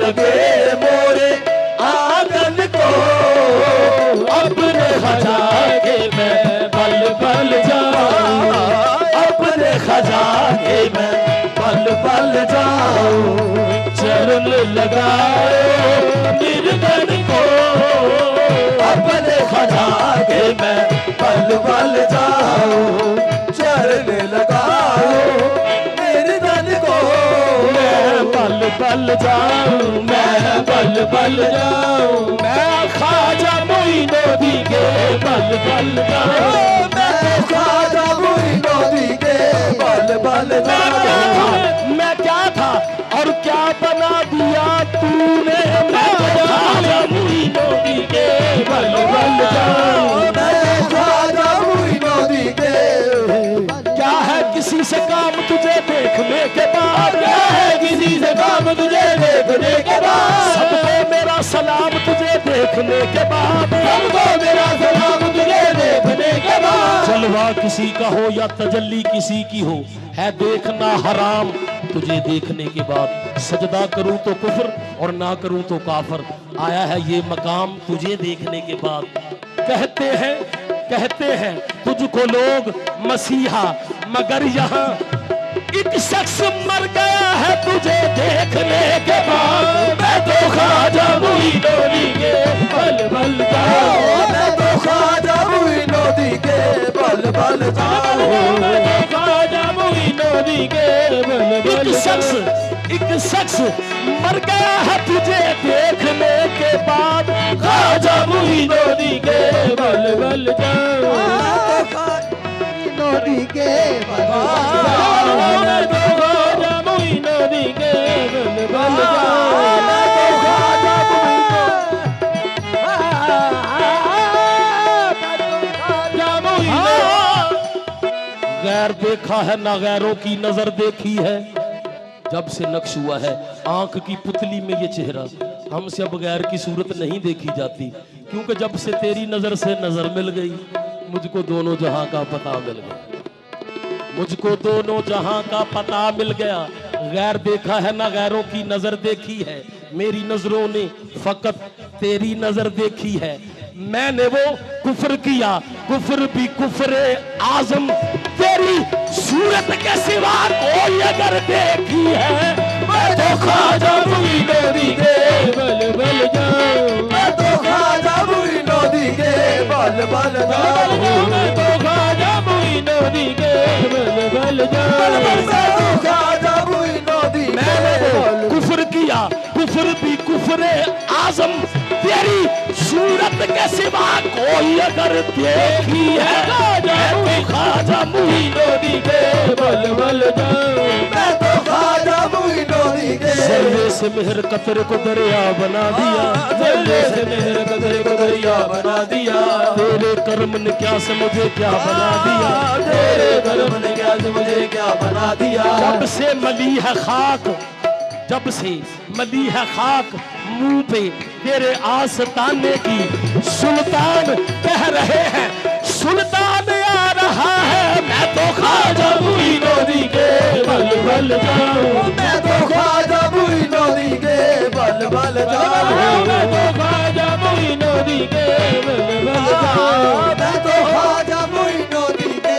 लगे मोरे आंगन को, अपने खजाने में बल बल जाऊं, अपने खजाने में बल बल जाऊं, चरण लगाए निर्धन को, अपने खजाने में बल बल जाऊं, चरण लगाओ निर्धन को, मैं बल बल जाऊं, मैं बल बल जाऊं, मैं ख्वाजा मोइनुद्दीन के बल बल जाऊं, मैं ख्वाजा मोइनुद्दीन के बल बल जाऊं। मैं क्या था और क्या बना दिया तूने, मैं ख्वाजा मोइनुद्दीन के बल बल जाऊं, मैं ख्वाजा मोइनुद्दीन के। क्या है किसी से काम तुझे देखने के बाद, क्या है किसी से काम तुझे देखने के बाद, सबको मेरा सलाम तुझे देखने के बाद, सबको मेरा सलाम तुझे देखने के बाद। जलवा किसी का हो या तजल्ली किसी की हो, है देखना हराम तुझे देखने के बाद। सजदा करूं तो कुफ्र और ना करूं तो काफर, आया है ये मकाम तुझे देखने के बाद। कहते हैं तुझको लोग मसीहा, मगर यहाँ एक शख्स मर गया है तुझे देखने के बाद। मैं तो ख्वाजा मोइनुद्दीन के बल बल जाऊं, मैं तो ख्वाजा मोइनुद्दीन के बल बल जाऊं, मैं तो ख्वाजा मोइनुद्दीन के बल बल जाऊं। एक शख्स मर गया है तुझे देखने के बाद, ख्वाजा मोइनुद्दीन के बल बल जाऊं, मोइनुद्दीन के बल बल जाऊं, मैं तो ख्वाजा मोइनुद्दीन के बल बल जाऊं, मैं तो ख्वाजा मोइनुद्दीन। गैर देखा है ना गैरों की नजर देखी है, जब से नक्श हुआ है आंख की पुतली में ये चेहरा, हमसे अब गैर की सूरत नहीं देखी जाती, क्योंकि जब से तेरी नजर से नजर मिल गई, मुझको दोनों जहां का पता मिल गया, मुझको दोनों जहां का पता मिल गया। गैर देखा है ना गैरों की नजर देखी है, मेरी नजरों ने फकत तेरी नजर देखी है। मैंने वो कुफ्र किया, कुफ्र भी कुफ्रे आजम, तेरी सूरत के सिवा कोई अगर देखी है, मैं तो ख्वाजा मोइनुद्दीन के बल बल जाऊं, मैं तो ख्वाजा मोइनुद्दीन के बल बल जाऊं, मैं तो ख्वाजा मोइनुद्दीन के बल बल जाऊं, मैं तो ख्वाजा मोइनुद्दीन। मैंने कुफ्र किया, कुफ्र भी कुफ्रे आजम, तेरी सूरत के सिवा कोई अगर देखी है, मैं तो ख्वाजा मोइनुद्दीन के बल बल जाऊं, मैं तो ख्वाजा मोइनुद्दीन के। जर्रे से मेहर कतरे को दरिया बना दिया, जर्रे से मेहर कतरे को दरिया बना दिया, तेरे कर्म ने क्या से मुझे क्या बना दिया, तेरे कर्म ने क्या से मुझे क्या बना दिया। जब से मली है खाक, जब से मली है खाक मुंह पे तेरे आस्ताने की, सुल्तान कह रहे हैं सुल्तान आ रहा है, मैं तो ख्वाजा मोइनुद्दीन के बल बल जाऊं, मैं तो ख्वाजा मोइनुद्दीन के बल बल जाऊं, मैं तो ख्वाजा मोइनुद्दीन के बल बल जाऊं, मैं तो ख्वाजा मोइनुद्दीन के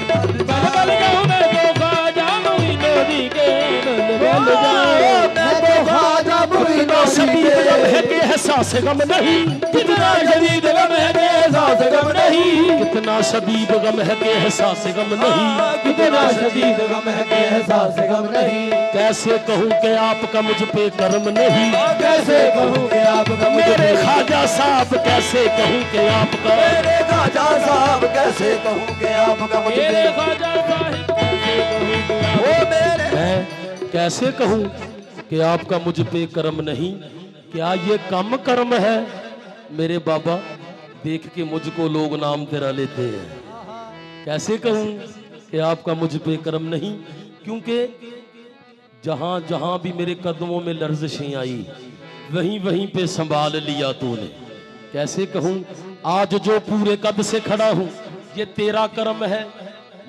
बल बल जाऊं, मैं तो ख्वाजा मोइनुद्दीन के बल बल जाऊं, मैं तो ख्वाजा मोइनुद्दीन के। एहसास गम नहीं, कितना शदीद गम है कि एहसास गम नहीं, कितना शदीद गम है कि एहसास गम नहीं, कितना शदीद गम है कि एहसास गम नहीं। कैसे कहूँ कि आपका मुझ पे कर्म नहीं, कैसे कहूँ कि आपका मेरे ख्वाजा साहब, कैसे कहूँ कि आपका मेरे ख्वाजा साहब, कैसे कहूँ कि आपका मेरे ख्वाजा साहब, मैं कैसे कहूँ कि आपका मुझ पे कर्म नहीं, क्या ये कम कर्म है मेरे बाबा, देख के मुझको लोग नाम तेरा लेते हैं। कैसे कहूं कि आपका मुझ पे कर्म नहीं, क्योंकि जहां जहां भी मेरे कदमों में लर्जिशें आई, वहीं वहीं पे संभाल लिया तूने। कैसे कहूं आज जो पूरे कद से खड़ा हूं, ये तेरा कर्म है,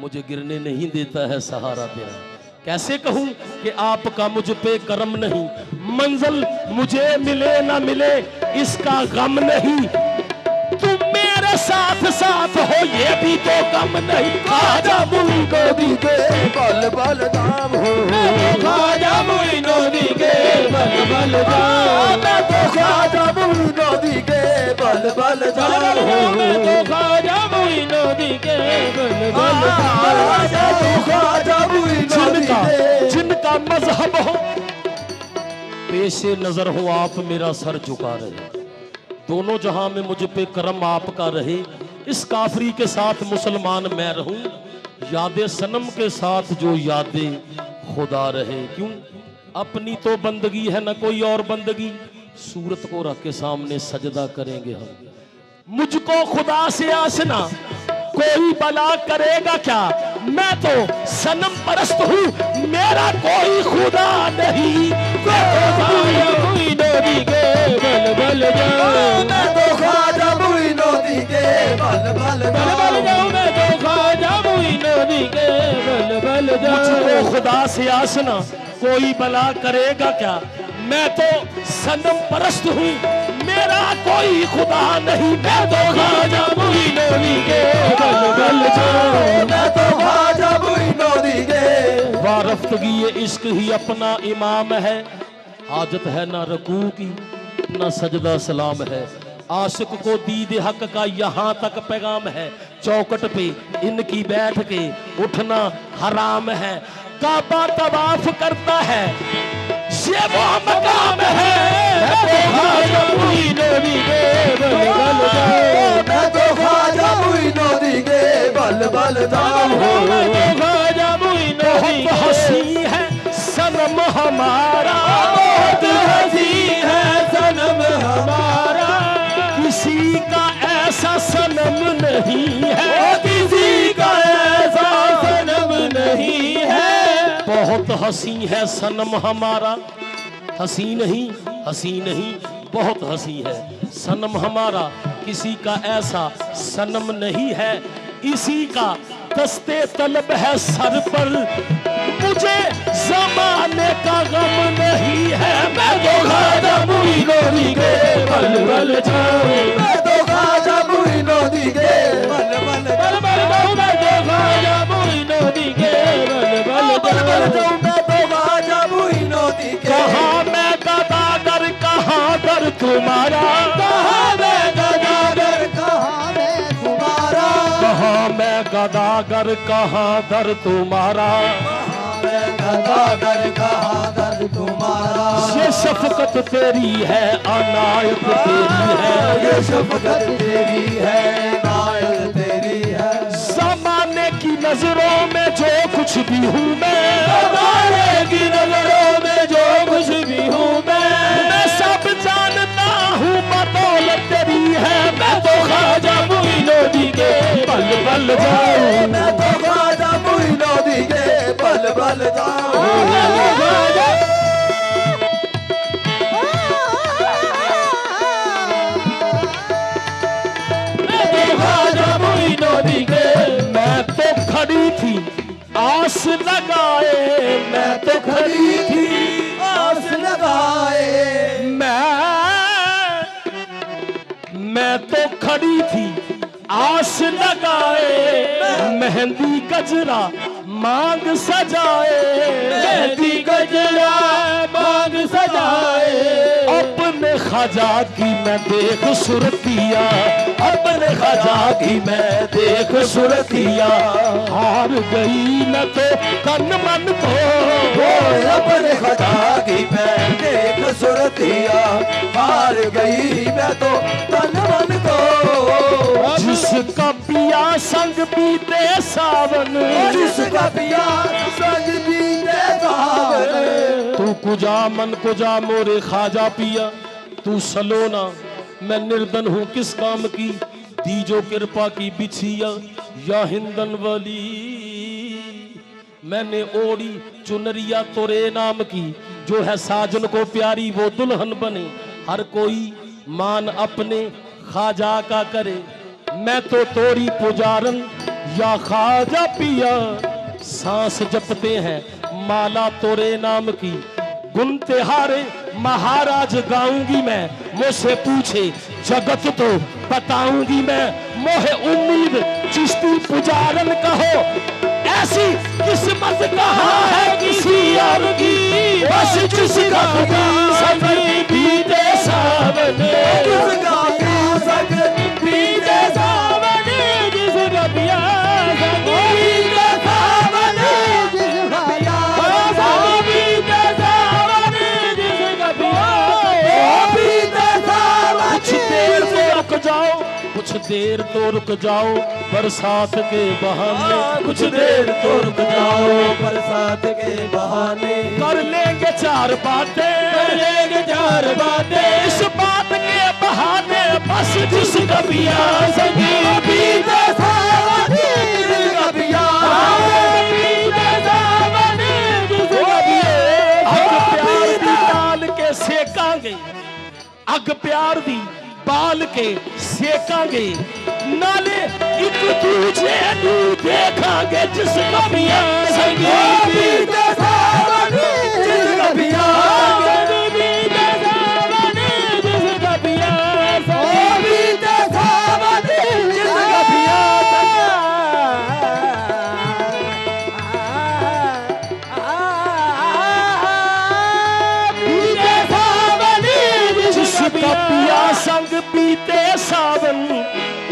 मुझे गिरने नहीं देता है सहारा तेरा। कैसे कहूं कि आपका मुझ पे करम नहीं, मंजिल मुझे मिले ना मिले इसका गम नहीं, तुम मेरे साथ साथ हो ये भी तो गम नहीं। ख्वाजा मोइनुद्दीन के बल बल दाम हो, ख्वाजा मोइनुद्दीन के बल बल दाम, मैं तो ख्वाजा मोइनुद्दीन के बल बल दाम हो, मैं तो ख्वाजा मोइनुद्दीन के बल बल दाम, जिनका मजहब हो पेशे नजर हो आप मेरा सर झुका रहे, दोनों जहां में मुझ पे करम आपका रहे, इस काफरी के साथ मुसलमान मैं रहूं, यादें सनम के साथ जो यादें खुदा रहे। क्यों अपनी तो बंदगी है न कोई और बंदगी, सूरत को रख के सामने सजदा करेंगे हम, मुझको खुदा से आसना कोई बला करेगा क्या, मैं तो सनम परस्त हूँ मेरा कोई खुदा नहीं, मैं तो मोइनुद्दीन के बल बल जाऊं, मैं तो ख्वाजा मोइनुद्दीन के बल बल जाऊं, मैं तो ख्वाजा मोइनुद्दीन के बल बल जाऊं, मुझको खुदा से आसना कोई बला करेगा क्या, मैं तो सनम परस्त हूँ मेरा कोई खुदा नहीं, मैं तो ख्वाजा मोइनुद्दीन के बल बल जाऊं, मैं तो ख्वाजा मोइनुद्दीन के। वारफ्तगी ये इश्क ही अपना इमाम है, हाजत है ना रकू की ना सजदा सलाम है, आशिक को दीद हक का यहाँ तक पैगाम है, चौकट पे इनकी बैठ के उठना हराम है, काबा तवाफ करता है ये वो मकाम है, मैं तो ख्वाजा मोइनुद्दीन के बल बल जाऊं, मैं तो ख्वाजा मोइनुद्दीन के बल बल जाऊं, मैं तो ख्वाजा मोइनुद्दीन। बहुत हंसी है सनम हमारा, बहुत हंसी है सनम हमारा, किसी का ऐसा सनम नहीं है, किसी का ऐसा सनम नहीं है, बहुत हंसी है सनम हमारा, हंसी नहीं बहुत हंसी है सनम हमारा, किसी का ऐसा सनम नहीं है, इसी का दस्ते तलब है सर पर, मुझे ज़माने का गम नहीं है, मैं तो ख्वाजा मोइनुद्दीन के बल बल जाऊं, मैं तो ख्वाजा मोइनुद्दीन के बल बल जाऊं, मैं तो ख्वाजा मोइनुद्दीन के बल बल जाऊं, मैं तो ख्वाजा मोइनुद्दीन के। कहाँ मैं गदागर कहाँ दर तुम्हारा, कहाँ मैं गदागर कहाँ मैं तुम्हारा, कहाँ मैं गदागर कहाँ दर तुम्हारा, गदागर कहाँ दर तुम्हारा, ये शफकत तेरी है अनायत तेरी है, ये शफकत तेरी है अनायत तेरी है, ज़माने की नजरों में जो कुछ भी हूँ मैं, ज़माने की नजरों में जो कुछ भी हूँ मैं सब जानता हूँ, बदौलत तेरी है, मैं तो ख्वाजा मोइनुद्दीन के बल बल जाऊं, मैं तो ख्वाजा मोइनुद्दीन के बल बल जाऊं, मैं तो ख्वाजा मोइनुद्दीन के। मैं तो खड़ी थी आस लगाए, मैं तो खड़ी थी आस लगाए, मैं तो खड़ी थी आस लगाए, मेहंदी गजरा मांग सजाए, मेहंदी गजरा मांग सजाए, अपने ख्वाजा की मैं देख सुरतिया, अपने ख्वाजा की मैं देख सुरतिया, हार गई मैं तो तन मन को, अपने ख्वाजा की मैं देख सुरतिया, हार गई मैं तो तन मन को, जिसका पिया संग बीते सावन, जिसका पिया संग बीते सावन, तू कुजा मन कुजा मोरे ख्वाजा पिया, तू सलोना मैं निर्धन हूँ किस काम की, दीजो कृपा की बिछिया या हिंदन वाली, मैंने ओढ़ी चुनरिया तोरे नाम की, जो है साजन को प्यारी वो दुल्हन बने, हर कोई मान अपने ख्वाजा का करे, मैं तो तोरी पुजारन या ख्वाजा पिया, सांस जपते हैं माला तोरे नाम की गुण तिहारे महाराज गाऊंगी मैं, मुझसे पूछे जगत तो बताऊंगी मैं। मोहे उम्मीद चिश्ती पुजारन कहो, ऐसी किस्मत कहाँ है किसी और की, बस जिसका संग बीते सावन, जिसका संग बीते सावन, जिसका प्यार संग बीते सावन, जिसका प्यार बीते सावन, जिसका प्यार बीते सावन। कुछ देर तो रुक जाओ, कुछ देर तो रुक जाओ बरसात के बहाने, कुछ देर तो रुक जाओ बरसात के बहाने, कर लेंगे चार बातें, कर लेंगे चार बातें इस बात के बहाने, बस जिसका प्यार संगी बीते सावन, जिसका प्यार बीते सावन, जिसका प्यार। अग प्यार दी बाल के सेकांगे, अग प्यार दी बाल के सेकांगे, नाले एक दूजे नू देखांगे, जिसका प्यार संगी बीते सावन, जिसका प्यार बीते सावन, जिसका प्यार बीते सावन, जिसका प्यार बीते सावन, जिसका प्यार संग बीते सावन,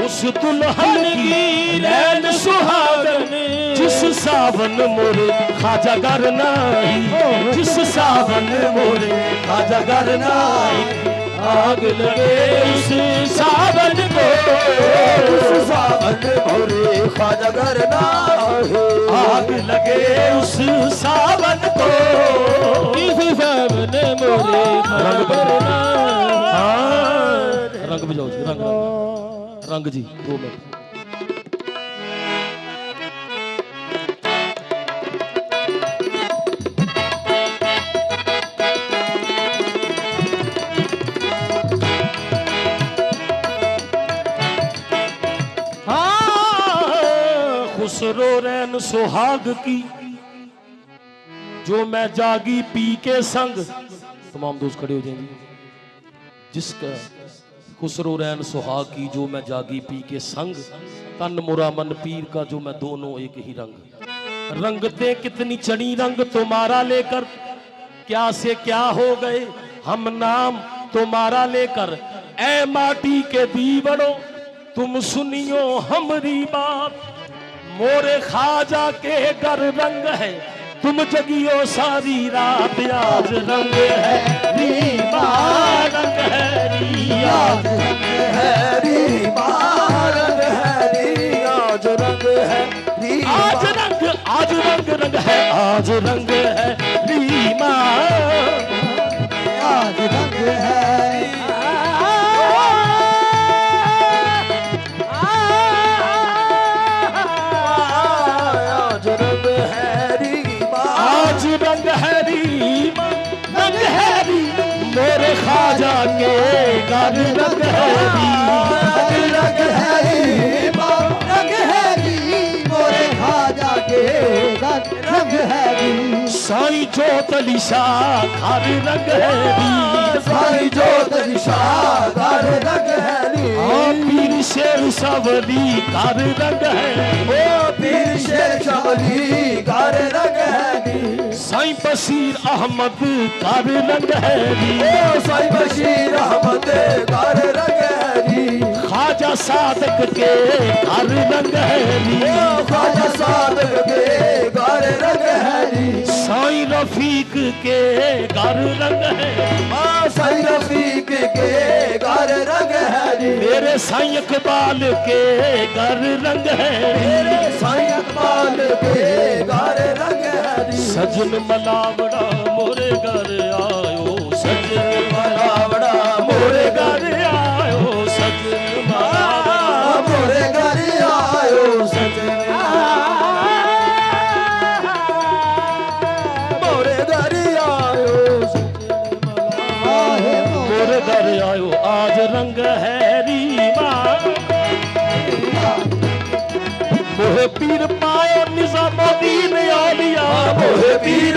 उस दुल्हन की रैन सुहागन, जिस सावन मोरे खाजा घर नाही, जिस सावन मोरे खाजा घर नाही, आग लगे उस सावन को, उस सावन मोरे खाजा घर नाही, आग लगे उस सावन को, इस सावन मोरे खाजा घर नाही। हाँ रंग बजाओ जी, रंग जी 2 मिनट। खुसरो रैन सुहाग की, जो मैं जागी पी के संग, तमाम दोस्त खड़े हो जाएंगे। जिसका खुसरो रैन सुहाग की, जो मैं जागी पी के संग, तन मुरा मन पीर का, जो मैं दोनों एक ही रंग। रंगते कितनी चढ़ी रंग तुम्हारा लेकर, क्या से क्या हो गए हम नाम तुम्हारा लेकर। ऐ माटी के दीवड़ों तुम सुनियो हमारी बात, मोरे खाजा के घर रंग है, तुम जगियो सारी रात, आज रंग है रीमा, रंग है रिया, रंग है रीमा, रंग है रिया, आज रंग है रीमा, आज रंग, आज रंग है, आज रंग है रीमा, आज रंग है मोरे खाजा के घर रंग है रंग है रंग है मोरे खाजा के रंग है। साईं जोतली शाह घर रंग है, साईं जोतली शाह घर रंग है। पीर शेर सवली घर रंग है, ओ पीर शेर सवली घर रंग है। साईं बशीर अहमद घर रंग है, ओ साईं बशीर अहमद घर रंग है। ख्वाजा सादक के घर रंग है, ओ ख्वाजा सादक के घर रंग है। साईं रफीक के घर रंग है, साईं रफीक के घर रंग है। मेरे साईं इकबाल के घर रंग है, मेरे साईं इकबाल के घर रंग है। सजन मलावड़ा मोरे घर आयो, सजन मलावड़ा मोरे घर आयो, सजन मलावड़ा मोरे घर आयो, सजन मोरे घर आयो, मोरे घर आयो, आज रंग है रीमा। मोहे पीर पायो निजामुद्दीन औलिया, मोहे पीर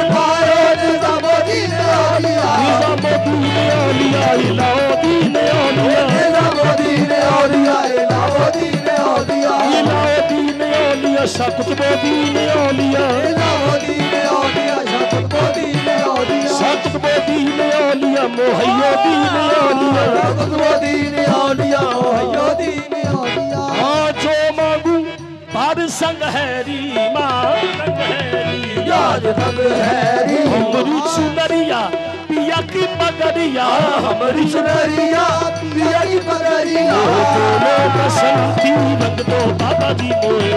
इलाउद्दीन औलिया इलाउद्दीन औलिया इलाउद्दीन औलिया इलाउद्दीन औलिया शाह कुतुबुद्दीन औलिया इलाउद्दीन औलिया शाह कुतुबुद्दीन औलिया शाह कुतुबुद्दीन औलिया मोहय्युद्दीन औलिया कुतुबुद्दीन औलिया मोहय्युद्दीन औलिया हाँ जो मांगू पर संग हैरी मांग हैरी याद रंग हैरी हमरी चुनरिया पिया की पगड़िया हमारी सुनरिया पिया की पगड़िया बोलो बसंती रंग दो बाबा जी मोए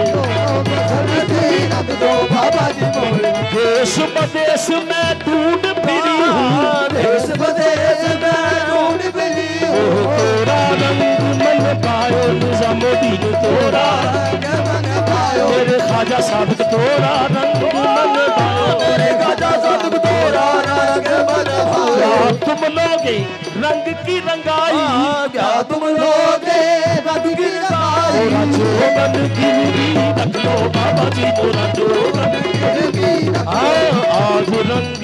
रंग दो बाबा जी मोरे देश प्रदेश में ढूंढ फिरी हूँ देश प्रदेश में ढूंढ मिली तोरा रंग मन पायो निजामुद्दीन तोरा मन पायो मेरे ख्वाजा साबित तोरा रंग मन पायो मेरे गाजा साधु तोरा रंग मन पायो क्या तुम लोगे रंग की रंगाई क्या तुम लोगे रंग की तोरा रंगाई जो मन गिरवी रख लो बाबा जी तोरा जो मन आज रंग